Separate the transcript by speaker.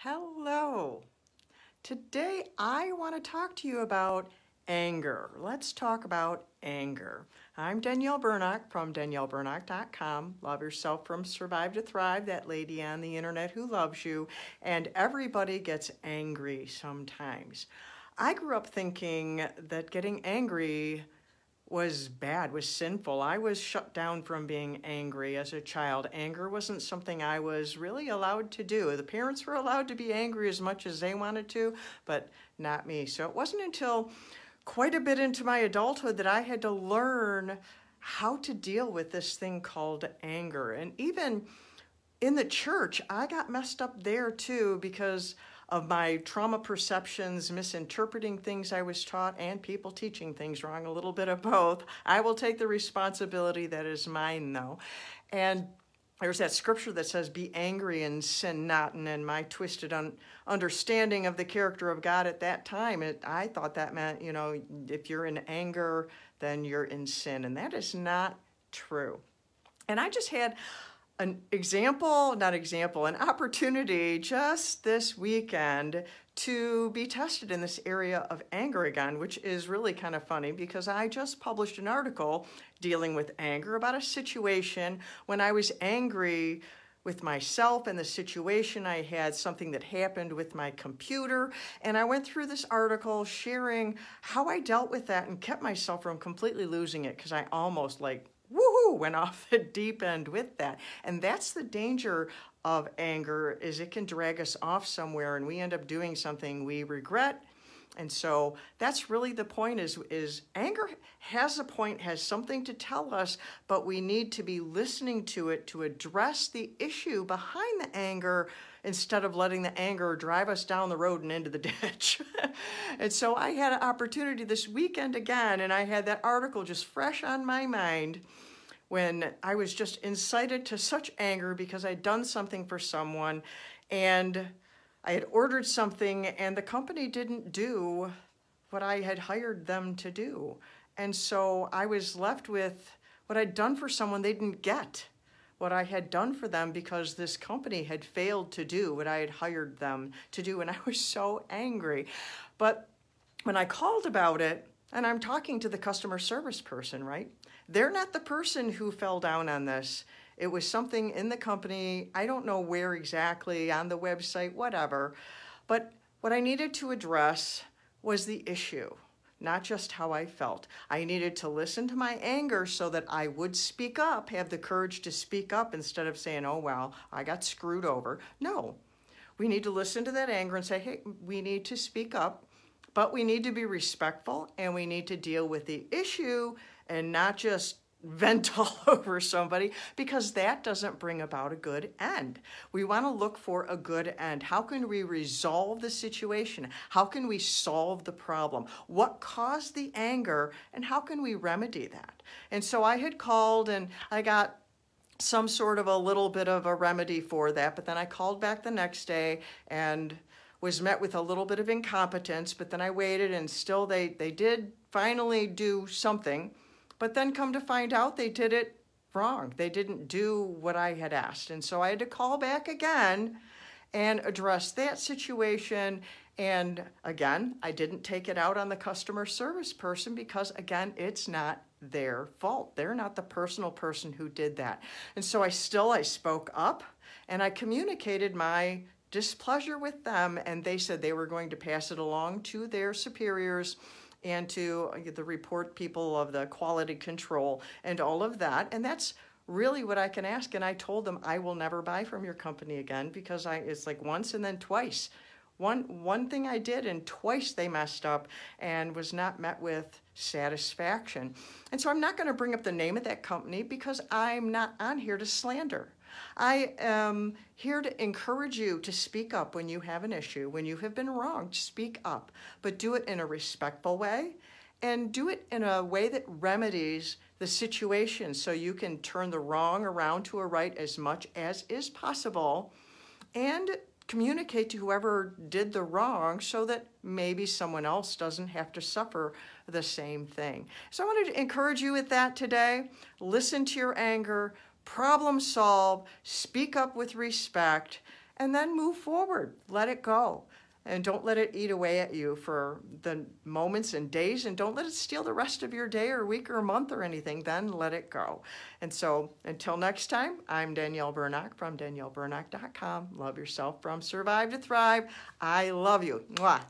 Speaker 1: Hello. Today I want to talk to you about anger. Let's talk about anger. I'm Danielle Burnock from danielleburnock.com. Love yourself from Survive to Thrive, that lady on the internet who loves you. And everybody gets angry sometimes. I grew up thinking that getting angry was bad, was sinful. I was shut down from being angry as a child. Anger wasn't something I was really allowed to do. The parents were allowed to be angry as much as they wanted to, but not me. So it wasn't until quite a bit into my adulthood that I had to learn how to deal with this thing called anger. And even in the church, I got messed up there too because of my trauma perceptions, misinterpreting things I was taught, and people teaching things wrong, a little bit of both. I will take the responsibility. That is mine, though. And there's that scripture that says, be angry and sin not. And in my twisted understanding of the character of God at that time, I thought that meant, if you're in anger, then you're in sin. And that is not true. And I just had an opportunity just this weekend to be tested in this area of anger again, which is really kind of funny because I just published an article dealing with anger about a situation when I was angry with myself and the situation. I had something that happened with my computer, and I went through this article sharing how I dealt with that and kept myself from completely losing it because I almost went off the deep end with that. And that's the danger of anger, is it can drag us off somewhere and we end up doing something we regret. And so that's really the point, is anger has a point, has something to tell us, but we need to be listening to it to address the issue behind the anger instead of letting the anger drive us down the road and into the ditch. And so I had an opportunity this weekend again, and I had that article just fresh on my mind when I was just incited to such anger because I'd done something for someone and I had ordered something and the company didn't do what I had hired them to do. And so I was left with what I'd done for someone. They didn't get what I had done for them because this company had failed to do what I had hired them to do. And I was so angry. But when I called about it, and I'm talking to the customer service person, right? They're not the person who fell down on this. It was something in the company, I don't know where exactly, on the website, whatever. But what I needed to address was the issue, not just how I felt. I needed to listen to my anger so that I would speak up, have the courage to speak up instead of saying, oh, well, I got screwed over. No, we need to listen to that anger and say, hey, we need to speak up, but we need to be respectful and we need to deal with the issue and not just vent all over somebody, because that doesn't bring about a good end. We want to look for a good end. How can we resolve the situation? How can we solve the problem? What caused the anger, and how can we remedy that? And so I had called and I got some sort of a little bit of a remedy for that, but then I called back the next day and was met with a little bit of incompetence, but then I waited and still they did finally do something. But then come to find out they did it wrong. They didn't do what I had asked. And so I had to call back again and address that situation. And again, I didn't take it out on the customer service person because, again, it's not their fault. They're not the personal person who did that. And so I spoke up and I communicated my displeasure with them. And they said they were going to pass it along to their superiors and to the report people of the quality control and all of that. And that's really what I can ask. And I told them I will never buy from your company again because it's like once and then twice. One thing I did and twice they messed up and was not met with satisfaction. And so I'm not going to bring up the name of that company because I'm not on here to slander. I am here to encourage you to speak up when you have an issue. When you have been wronged, speak up, but do it in a respectful way and do it in a way that remedies the situation so you can turn the wrong around to a right as much as is possible and communicate to whoever did the wrong so that maybe someone else doesn't have to suffer the same thing. So I wanted to encourage you with that today. Listen to your anger, problem solve, speak up with respect, and then move forward. Let it go. And don't let it eat away at you for the moments and days, and don't let it steal the rest of your day or week or month or anything. Then let it go. And so until next time, I'm Danielle Bernock from DanielleBernock.com. Love yourself from Survive to Thrive. I love you. Mwah.